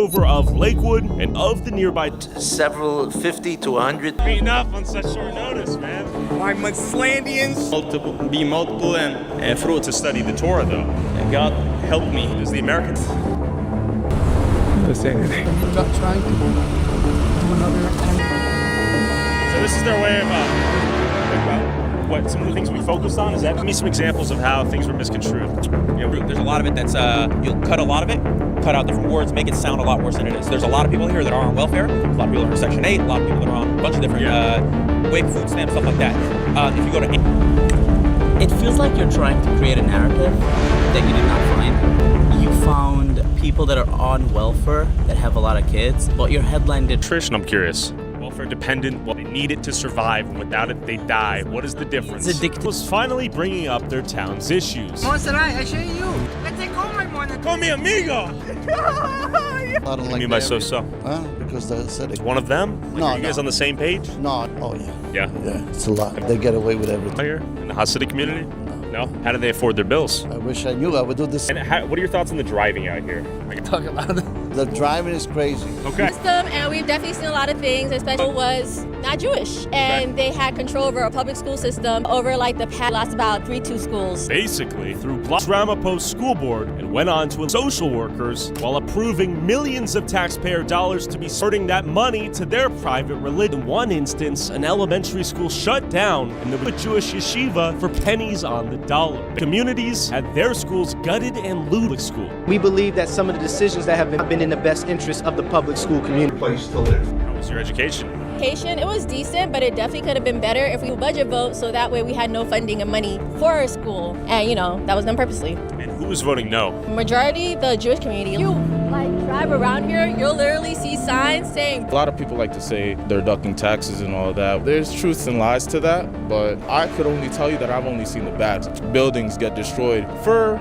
over of Lakewood and of the nearby several 50 to 100. Enough on such short notice, man. My Muslandians. Multiple and fruit to study the Torah, though. And God help me. Is the Americans. I'm not saying anything. Not trying to do another. So this is their way of what some of the things we focused on. Is that give me some examples of how things were misconstrued? There's a lot of it that's you'll cut a lot of it, cut out different words, make it sound a lot worse than it is. There's a lot of people here that are on welfare, a lot of people are on Section 8, a lot of people that are on a bunch of different WAPE, food stamps, stuff like that. If you go to... It feels like you're trying to create a narrative that you did not find. You found people that are on welfare that have a lot of kids, but your headline did... Nutrition, I'm curious. Welfare dependent, well, they need it to survive, and without it, they die. What is the difference? It's addictive. Was finally bringing up their town's issues. Monserrat, I show you. Let's take home my money. Call me amigo! I don't What do you like mean by that. so-so? Because they're acidic. One of them? No, Are you guys no. on the same page? No. Oh, yeah. Yeah. Yeah, it's a lot. They get away with everything. Here in the Hasidic community? No? How do they afford their bills? I wish I knew. I would do this. And what are your thoughts on the driving out here? I can talk about it. The driving is crazy. Okay. System, and we've definitely seen a lot of things, especially was not Jewish, and they had control over a public school system over like the past lost about 3-2 schools. Basically, through Ramapo's school board and went on to social workers while approving millions of taxpayer dollars to be sorting that money to their private religion. In one instance, an elementary school shut down and the Jewish yeshiva for pennies on the dollar. Communities had their schools gutted and looted school. We believe that some of the decisions that have been in the best interest of the public school community. How was your education? It was decent, but it definitely could have been better if we budget vote, so that way we had no funding and money for our school, and that was done purposely. And who was voting no? Majority, the Jewish community. You drive around here, you'll literally see signs saying... A lot of people like to say they're ducking taxes and all that. There's truths and lies to that, but I could only tell you that I've only seen the bad. Buildings get destroyed for,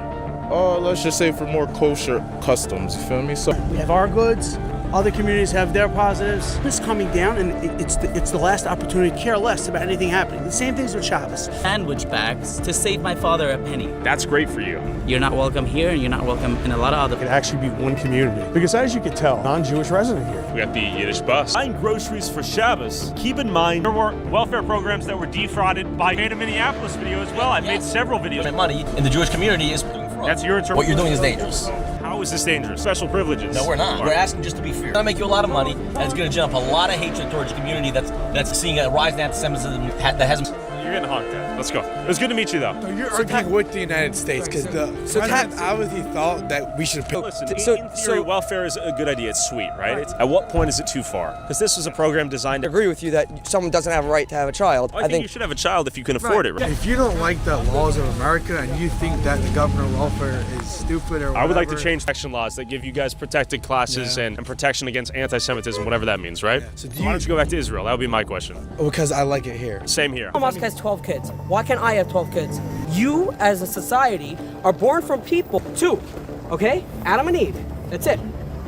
let's just say, for more kosher customs, you feel me? So We have our goods. Other communities have their positives. It's coming down, and it's the last opportunity to care less about anything happening. The same things with Shabbos. Sandwich bags to save my father a penny. That's great for you. You're not welcome here, and you're not welcome in a lot of other... It could actually be one community. Because as you can tell, non-Jewish resident here. We got the Yiddish bus. Buying groceries for Shabbos. Keep in mind, there were welfare programs that were defrauded by... I made a Minneapolis video as well. I made several videos. Money in the Jewish community is doing fraud. That's your interpretation. What you're doing is dangerous. How is this dangerous? Special privileges. No, we're not. We're asking just to be fair. It's going to make you a lot of money, and it's going to jump a lot of hatred towards your community that's seeing a rise in anti-Semitism that hasn't... You're getting honked at. Let's go. It was good to meet you, though. So you're arguing with the United States because the president obviously thought that we should pay. Listen, in theory, welfare is a good idea. It's sweet, right? At what point is it too far? Because this was a program designed to... I agree with you that someone doesn't have a right to have a child. I think you should have a child if you can afford it, right? If you don't like the laws of America and you think that the government welfare is stupid or whatever... I would like to change protection laws that give you guys protected classes and protection against anti-Semitism, whatever that means, right? So why don't you go back to Israel? That would be my question. Because I like it here. Same here. Elon Musk has 12 kids. Why can't I have 12 kids? You, as a society, are born from people, too. Okay? Adam and Eve. That's it.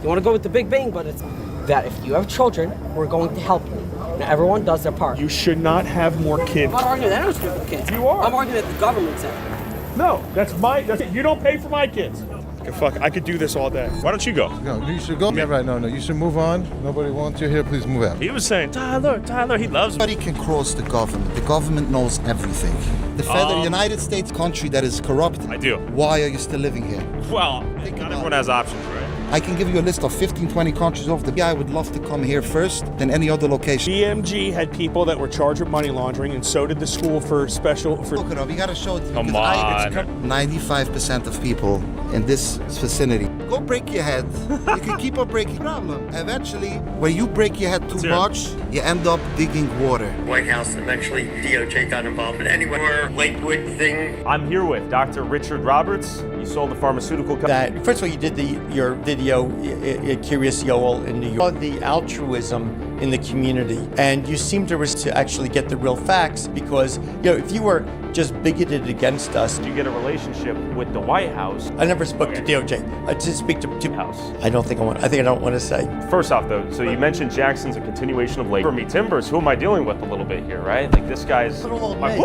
You want to go with the Big Bang, but it's that if you have children, we're going to help you. Now, everyone does their part. You should not have more kids. I'm not arguing that I don't have kids. You are. I'm arguing that the government's it. No, that's it. You don't pay for my kids. Okay, fuck, I could do this all day. Why don't you go? No, you should go. Yeah, right. No, you should move on. Nobody wants you here. Please move out. He was saying, Tyler, he loves me. Nobody can cross the government. The government knows everything. The federal United States country that is corrupt. I do. Why are you still living here? Well, not everyone has options, right? I can give you a list of 15, 20 countries over the... I would love to come here first than any other location. BMG had people that were charged with money laundering, and so did the school for special... Look it up. You gotta show it. Come on. 95% of people in this vicinity. Go break your head. You can keep on breaking problem. Eventually, when you break your head too much, you end up digging water. White House, eventually DOJ got involved in anywhere Lakewood thing. I'm here with Dr. Richard Roberts. You sold the pharmaceutical company. First of all, you did your video at Curious Yoel in New York. The altruism in the community, and you seem to actually get the real facts, because if you were just bigoted against us. You get a relationship with the White House. I never spoke to DOJ. I did speak to House. I think I don't want to say. First off, though, so you mentioned Jackson's a continuation of labor. For me, Timbers, who am I dealing with a little bit here, right? Like this guy's. Little old my, me.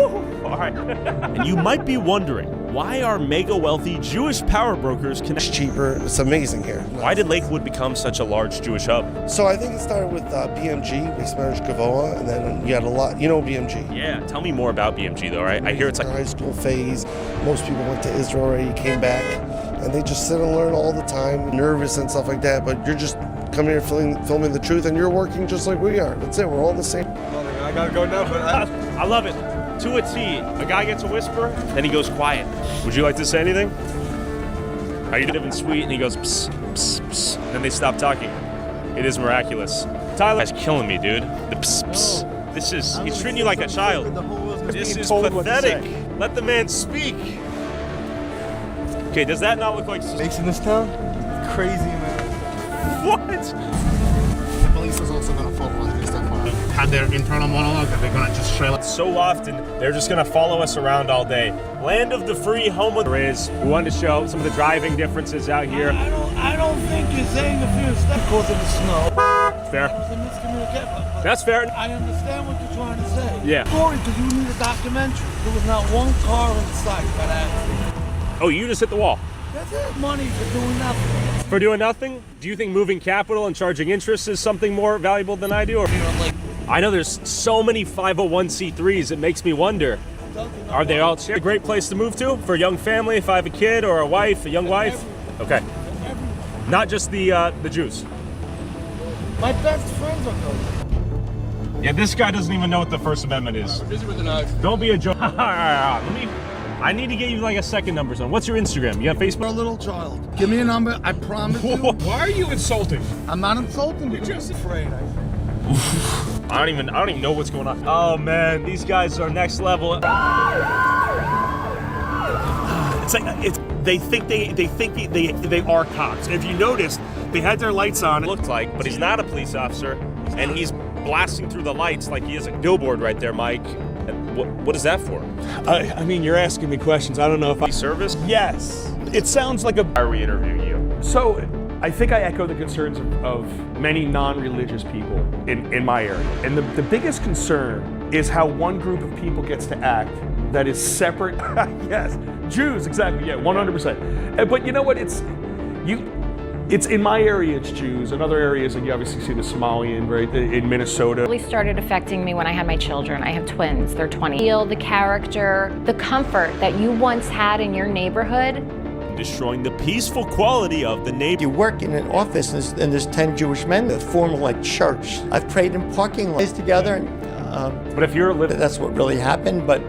All right. And you might be wondering, why are mega wealthy Jewish power brokers connected? It's cheaper. It's amazing here. Why did Lakewood become such a large Jewish hub? So I think it started with BMG, Base Gavoa, and then you had a lot. You know BMG? Yeah. Tell me more about BMG, though. Right? I hear it's like high school phase. Most people went to Israel already, came back, and they just sit and learn all the time, nervous and stuff like that. But you're just coming here filming the truth, and you're working just like we are. That's it. We're all the same. I gotta go now, but I love it. To a T. A guy gets a whisper, then he goes quiet. Would you like to say anything? Are you living sweet? And he goes psst, psst, psst. And then they stop talking. It is miraculous. Tyler's killing me, dude. The psst, psst. This is, he's treating you like a child. This is pathetic. Let the man speak. Okay, does that not look like snakes in this town? Crazy, man. What? The police is also gonna follow us based on had their internal monologue that they're gonna just trail us. So often, they're just gonna follow us around all day. Land of the free, home of the is. We wanted to show some of the driving differences out here. I don't think you're saying a few steps because of the snow. Fair. It was a miscommunication. That's fair. I understand what you're trying to say. Yeah. Story, because you need a documentary. There was not one car in sight that accident. Oh, you just hit the wall. That's it. Money for doing nothing. For doing nothing? Do you think moving capital and charging interest is something more valuable than I do? Or I know there's so many 501c3s, it makes me wonder. Are they all a great place to move to for a young family? If I have a kid or a wife, a young wife? Okay. Not just the Jews. My best friends are going. Yeah, this guy doesn't even know what the First Amendment is. Busy with the knife. Don't be a joke. I need to get you like a second number zone. What's your Instagram? You got Facebook? You're a little child. Give me a number. I promise you. Why are you insulting? I'm not insulting. You're just afraid, I think. I don't even know what's going on. Oh man, these guys are next level. It's like they think they are cops. If you notice, they had their lights on. It looked like, but he's not a police officer, and he's blasting through the lights like he has a billboard right there, Mike. What is that for? I mean, you're asking me questions. I don't know if I... Service? Yes. It sounds like a... Why are we interviewing you? So, I think I echo the concerns of many non-religious people in my area. And the biggest concern is how one group of people gets to act that is separate. Yes, Jews, exactly, yeah, 100%. But you know what, it's in my area, it's Jews. In other areas, and you obviously see the Somalian, right, in Minnesota. It really started affecting me when I had my children. I have twins, they're 20. Feel the character, the comfort that you once had in your neighborhood. Destroying the peaceful quality of the neighborhood. You work in an office and there's 10 Jewish men that form like church. I've prayed in parking lots together. And, but if you're living, that's what really happened. But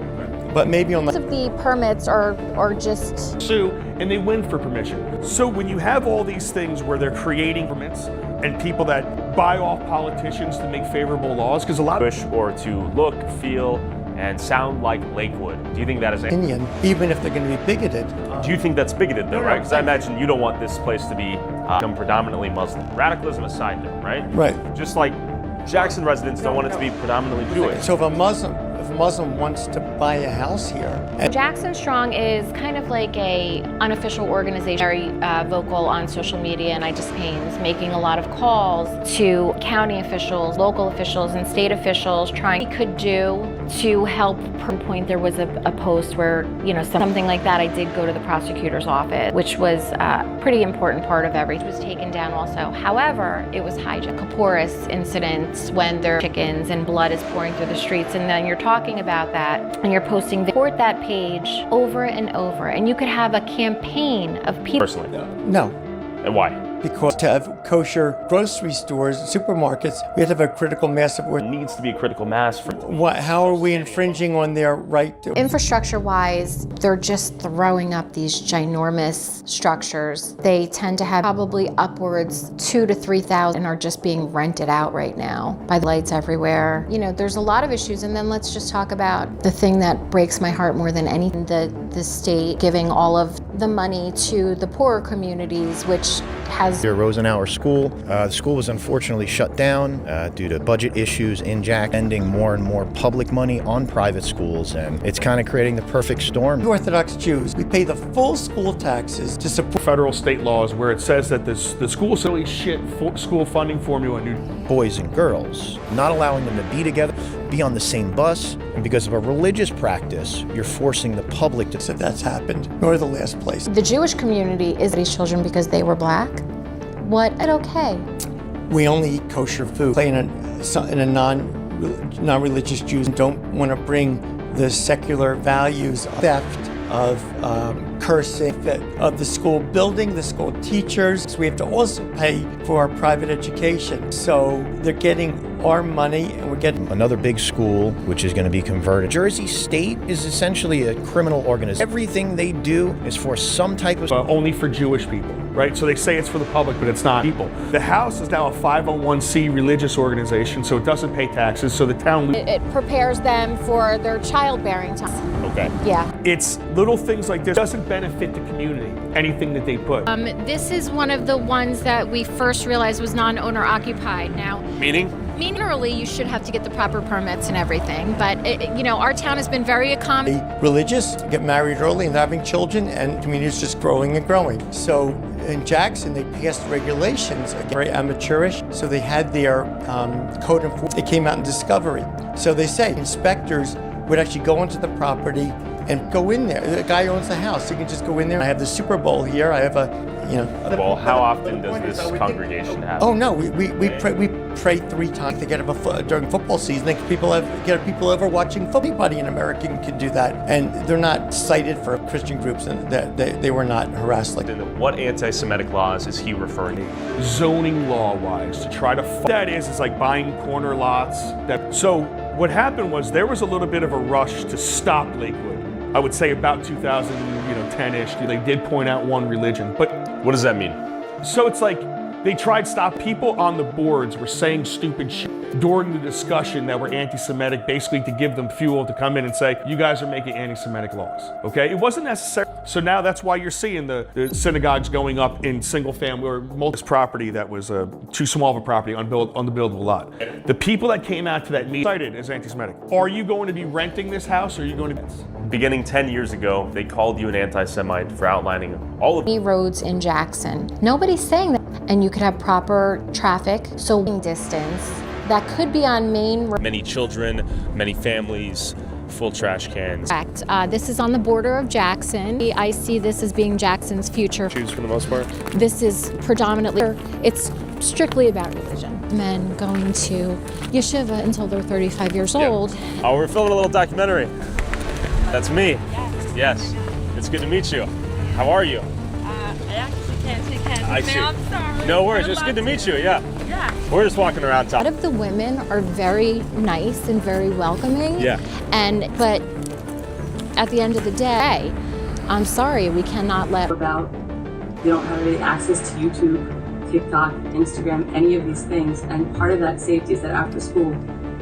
maybe on the permits are just sue and they win for permission. So when you have all these things where they're creating permits and people that buy off politicians to make favorable laws, because a lot of or to look, feel, and sound like Lakewood. Do you think that is opinion, even if they're going to be bigoted? Do you think that's bigoted though, right? Because I imagine you don't want this place to be predominantly Muslim. Radicalism aside though, right? Right. Just like Jackson residents don't want it to be predominantly Jewish. So if a Muslim wants to buy a house here. Jackson Strong is kind of like a unofficial organization, very vocal on social media and campaigns, making a lot of calls to county officials, local officials, and state officials, trying what we could do to help. Point there was a post where, something like that. I did go to the prosecutor's office, which was a pretty important part of everything. It was taken down also. However, it was hijacked. Kaporis incidents when there are chickens and blood is pouring through the streets, and then you're talking about that and you're posting support that page over and over, and you could have a campaign of people. Personally, no. And why? Because to have kosher grocery stores, supermarkets, we have to have a critical mass of where it needs to be a critical mass for. How are we infringing on their right to? Infrastructure-wise, they're just throwing up these ginormous structures. They tend to have probably upwards 2,000 to 3,000 and are just being rented out right now by the lights everywhere. There's a lot of issues, and then let's just talk about the thing that breaks my heart more than anything: the state giving all of the money to the poorer communities, which has Rosenauer School. The school was unfortunately shut down due to budget issues in Jack, spending more and more public money on private schools, and it's kind of creating the perfect storm. Orthodox Jews, we pay the full school taxes to support federal state laws where it says that the school silly shit school funding formula. Boys and girls, not allowing them to be together. be on the same bus, and because of a religious practice, you're forcing the public to... So that's happened. Nor the last place. The Jewish community is these children because they were black. What? Okay. We only eat kosher food. Play in a non-religious Jews don't want to bring the secular values of theft, of cursing, of the school building, the school teachers. So we have to also pay for our private education. So they're getting our money and we're getting... Another big school, which is going to be converted. Jersey State is essentially a criminal organization. Everything they do is for some type of... only for Jewish people, right? So they say it's for the public, but it's not people. The House is now a 501c religious organization, so it doesn't pay taxes, so the town... It prepares them for their childbearing time. Okay. Yeah. It's little things like this. It doesn't benefit the community, anything that they put. This is one of the ones that we first realized was non-owner occupied. Now, Meaning? Generally, you should have to get the proper permits and everything, but our town has been very accommodating. Religious, get married early and having children, and the community is just growing and growing. So in Jackson, they passed regulations, very amateurish, so they had their code enforcement. They came out in discovery. So they say inspectors would actually go onto the property and go in there. The guy owns the house. You can just go in there. I have the Super Bowl here. I have Well, how often does this congregation happen? Oh no, we pray 3 times. They get during football season. They get people over watching football. Anybody in America can do that, and they're not cited for Christian groups, and that they were not harassed like that. What anti-Semitic laws is he referring to? Zoning law-wise, to try to... That is like buying corner lots. So what happened was there was a little bit of a rush to stop Lakewood. I would say about 2010-ish. They did point out one religion, but... What does that mean? So it's like they tried to stop people on the boards were saying stupid shit during the discussion that were anti-Semitic, basically to give them fuel to come in and say, you guys are making anti-Semitic laws, okay? It wasn't necessary. So now that's why you're seeing the synagogues going up in single family or multi property that was too small of a property on the buildable lot. The people that came out to that meeting cited as anti-Semitic. Are you going to be renting this house or are you going to... Beginning 10 years ago, they called you an anti-Semite for outlining all of the roads in Jackson. Nobody's saying that. And you could have proper traffic, so distance. That could be on main road. Many children, many families, full trash cans. Correct. This is on the border of Jackson. I see this as being Jackson's future. Jews for the most part? This is predominantly, it's strictly about religion. Men going to yeshiva until they're 35 years old. Oh, we're filming a little documentary. That's me. Yes. It's good to meet you. How are you? I actually can't take hands. I see. I'm sorry. No worries. It's good to meet you. Yeah. Yeah. We're just walking around town. A lot of the women are very nice and very welcoming. Yeah. But at the end of the day, I'm sorry, we cannot let... They don't have any access to YouTube, TikTok, Instagram, any of these things. And part of that safety is that after school,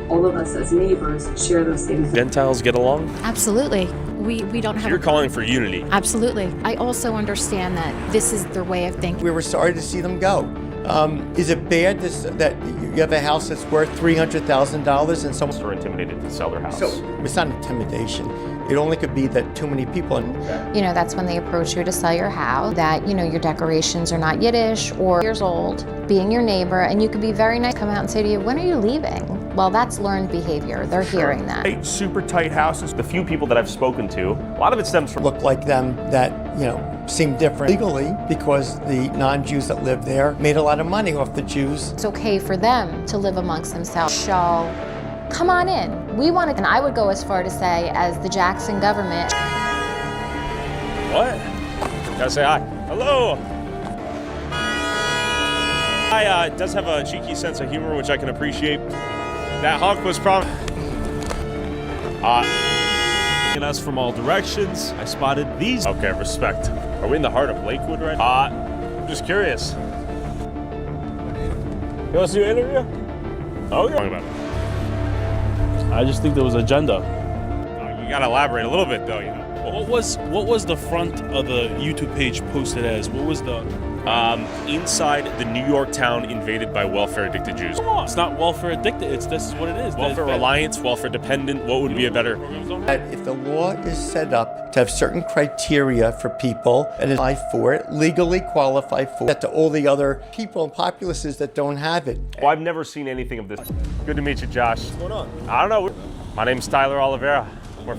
all of us as neighbors share those things. Gentiles get along? Absolutely. We don't have... You're calling for unity. Absolutely. I also understand that this is their way of thinking. We were sorry to see them go. Is it bad that you have a house that's worth $300,000 and someone's intimidated to sell their house? So it's not intimidation. It only could be that too many people. That's when they approach you to sell your house, that, your decorations are not Yiddish or years old, being your neighbor, and you could be very nice, come out and say to you, when are you leaving? Well, that's learned behavior. They're hearing that. Super tight houses. The few people that I've spoken to, a lot of it stems from... Look like them that, seem different legally because the non-Jews that live there made a lot of money off the Jews. It's okay for them to live amongst themselves. Come on in. We want it, and I would go as far to say, as the Jackson government. What? Gotta say hi. Hello. I does have a cheeky sense of humor, which I can appreciate. That honk was probably... in us from all directions, I spotted these. Okay, respect. Are we in the heart of Lakewood right now? I'm just curious. You want to do an interview? Okay. I just think there was agenda. You gotta elaborate a little bit, though. What was the front of the YouTube page posted as? What was the inside the New York town invaded by welfare-addicted Jews. Come on, it's not welfare addicted. This is what it is. Welfare reliance, welfare dependent. What would be a better? That if the law is set up to have certain criteria for people and apply for it, legally qualify for it, to all the other people and populaces that don't have it. Well, I've never seen anything of this. Good to meet you, Josh. What's going on? I don't know. My name's Tyler Oliveira. So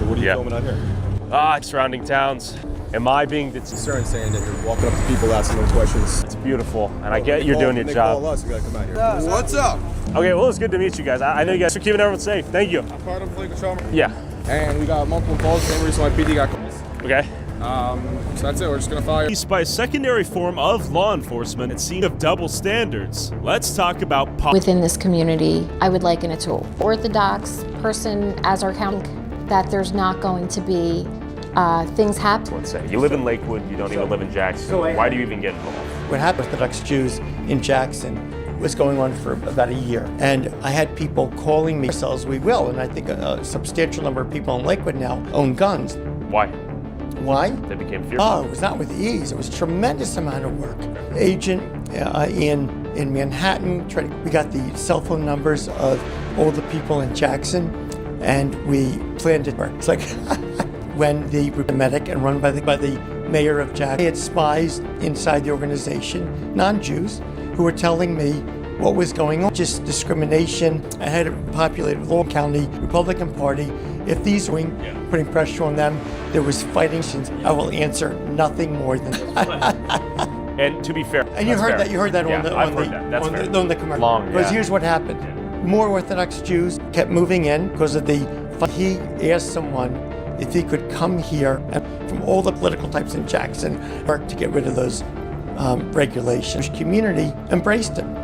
what are you filming out here? Surrounding towns. Am I being concerned saying that you're walking up to people asking them questions? It's beautiful, and I get you're doing your job. Call us, we gotta come out here. What's up? Okay, well, it's good to meet you guys. I know you guys are keeping everyone safe. Thank you. I'm part of Legal Trauma. Yeah. And we got multiple calls. Same reason why PD got calls. Okay. So that's it. We're just gonna file. By a secondary form of law enforcement, it's seen of double standards. Let's talk about Within this community, I would liken it to an orthodox person as our county, that there's not going to be things happen. Let's say you live in Lakewood, you don't even live in Jackson. Why do you even get involved? What happened with Orthodox Jews in Jackson was going on for about a year. And I had people calling me, ourselves we will, and I think a substantial number of people in Lakewood now own guns. Why? Why? They became fearful. Oh, it was not with ease. It was a tremendous amount of work. Agent in Manhattan, we got the cell phone numbers of all the people in Jackson, and we planned it. It's like when the medic and run by the mayor of Jackson, they had spies inside the organization, non-Jews, who were telling me what was going on. Just discrimination. I had a populated Long County Republican Party. If these were putting pressure on them, there was fighting. I will answer nothing more than And to be fair, and you heard that. You heard that on the commercial. Because here's what happened: more Orthodox Jews kept moving in because of the. He asked someone if he could come here and from all the political types in Jackson work to get rid of those regulations. The community embraced him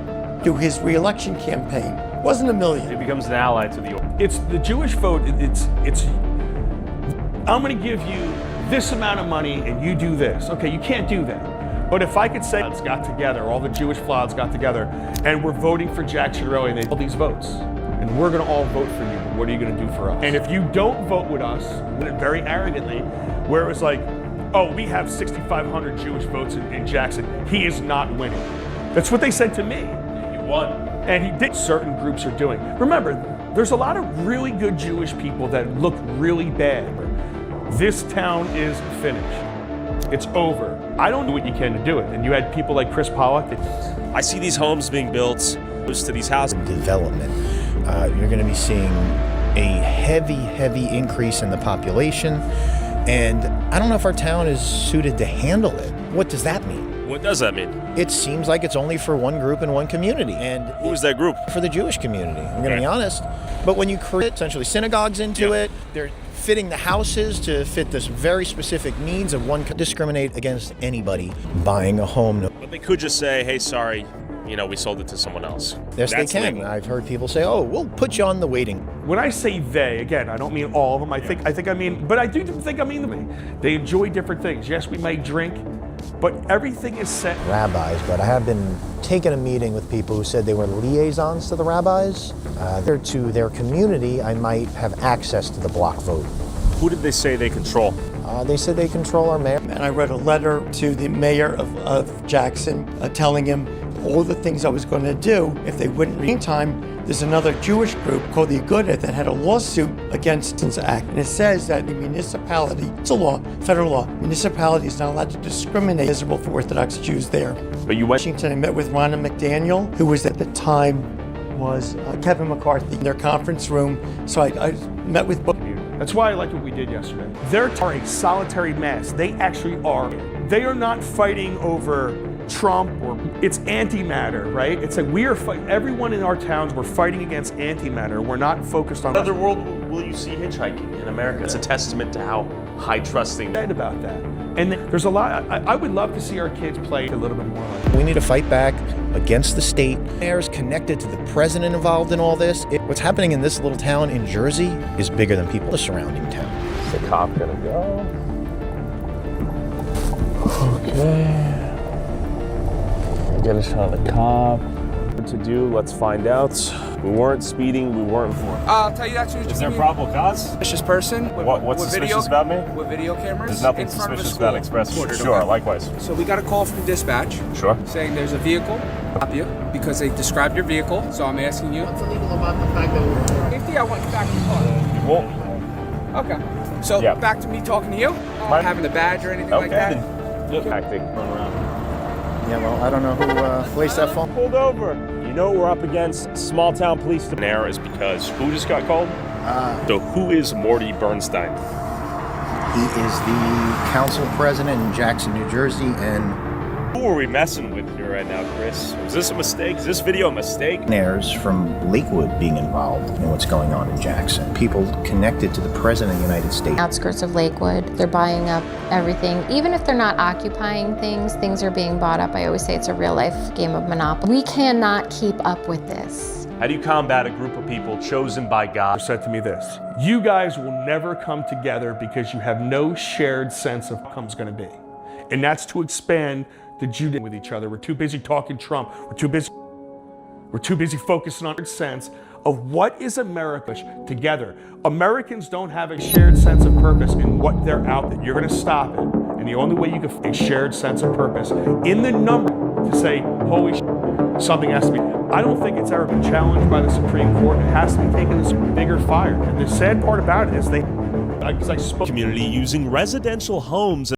through his re-election campaign. Wasn't a million. It becomes an ally to the. It's the Jewish vote. It's. I'm going to give you this amount of money and you do this. Okay, you can't do that. But if I could say it's got together, all the Jewish floods got together, and we're voting for Jack Shirley, and they all these votes, and we're going to all vote for you. What are you going to do for us? And if you don't vote with us, very arrogantly, where it was like, oh, we have 6,500 Jewish votes in Jackson. He is not winning. That's what they said to me. You won. And he did. Certain groups are doing. Remember, there's a lot of really good Jewish people that look really bad. This town is finished. It's over. I don't do what you can to do it. And you had people like Chris Pollock. I see these homes being built close to these houses. Development. You're going to be seeing a heavy increase in the population. And I don't know if our town is suited to handle it. What does that mean? What does that mean? It seems like it's only for one group and one community. And who is that group? For the Jewish community, I'm going to be honest. But when you create essentially synagogues into it, they're fitting the houses to fit this very specific needs of one. Discriminate against anybody buying a home. But they could just say, hey, sorry, we sold it to someone else. Yes, they can. Legal. I've heard people say, oh, we'll put you on the waiting. When I say they, again, I don't mean all of them. I think I mean, but I do think I mean them. They enjoy different things. Yes, we may drink, but everything is set. Rabbis, but I have been taking a meeting with people who said they were liaisons to the rabbis. To their community, I might have access to the block vote. Who did they say they control? They said they control our mayor. And I wrote a letter to the mayor of Jackson telling him all the things I was going to do if they wouldn't. Meantime, there's another Jewish group called the Aguda that had a lawsuit against the Act. And it says that the municipality, it's a law, federal law, municipality is not allowed to discriminate visible for Orthodox Jews there. But you went. Washington, I met with Ronna McDaniel, who was at the time was Kevin McCarthy in their conference room. So I met with both. That's why I liked what we did yesterday. They're a solitary mass. They actually are. They are not fighting over Trump or it's antimatter, right? It's like we are fighting. Everyone in our towns, we're fighting against antimatter. We're not focused on. What other world will you see hitchhiking in America? It's a testament to how high trusting. About that. And there's a lot. I would love to see our kids play a little bit more like that. We need to fight back against the state. Mayor's connected to the president involved in all this. What's happening in this little town in Jersey is bigger than people in the surrounding town. Is the cop gonna go? Okay. Get a shot of the cop. To do, let's find out. We weren't speeding, we weren't informed. I'll tell you that soon as Is there a probable cause? Suspicious person. What's suspicious about me? With video cameras. There's nothing in front of a suspicious school. about Express. Ordered, Sure, okay. likewise. So we got a call from dispatch. Sure. Saying there's a vehicle. Stop you because they described your vehicle. So I'm asking you. What's illegal about the fact that we're... Safety, I want you back in the car. You won't. Okay. So back to me talking to you. Having a badge or anything like that. Tactic. Run around. Yeah, well, I don't know who placed that phone. Pulled over. You know we're up against small town police. There is because who just got called? So who is Morty Bernstein? He is the council president in Jackson, New Jersey, and Who are we messing with here right now, Chris? Was this a mistake? Is this video a mistake? There's from Lakewood being involved in what's going on in Jackson. People connected to the president of the United States. Outskirts of Lakewood, they're buying up everything. Even if they're not occupying things, things are being bought up. I always say it's a real life game of Monopoly. We cannot keep up with this. How do you combat a group of people chosen by God? Said to me this: you guys will never come together because you have no shared sense of what outcome's going to be. And that's to expand the Judaism with each other. We're too busy talking Trump. We're too busy focusing on our sense of what is America together. Americans don't have a shared sense of purpose in what they're out there. You're going to stop it. And the only way you can find a shared sense of purpose in the number to say, holy shit, something has to be. I don't think it's ever been challenged by the Supreme Court. It has to be taken to a bigger fire. And the sad part about it is I spoke community using residential homes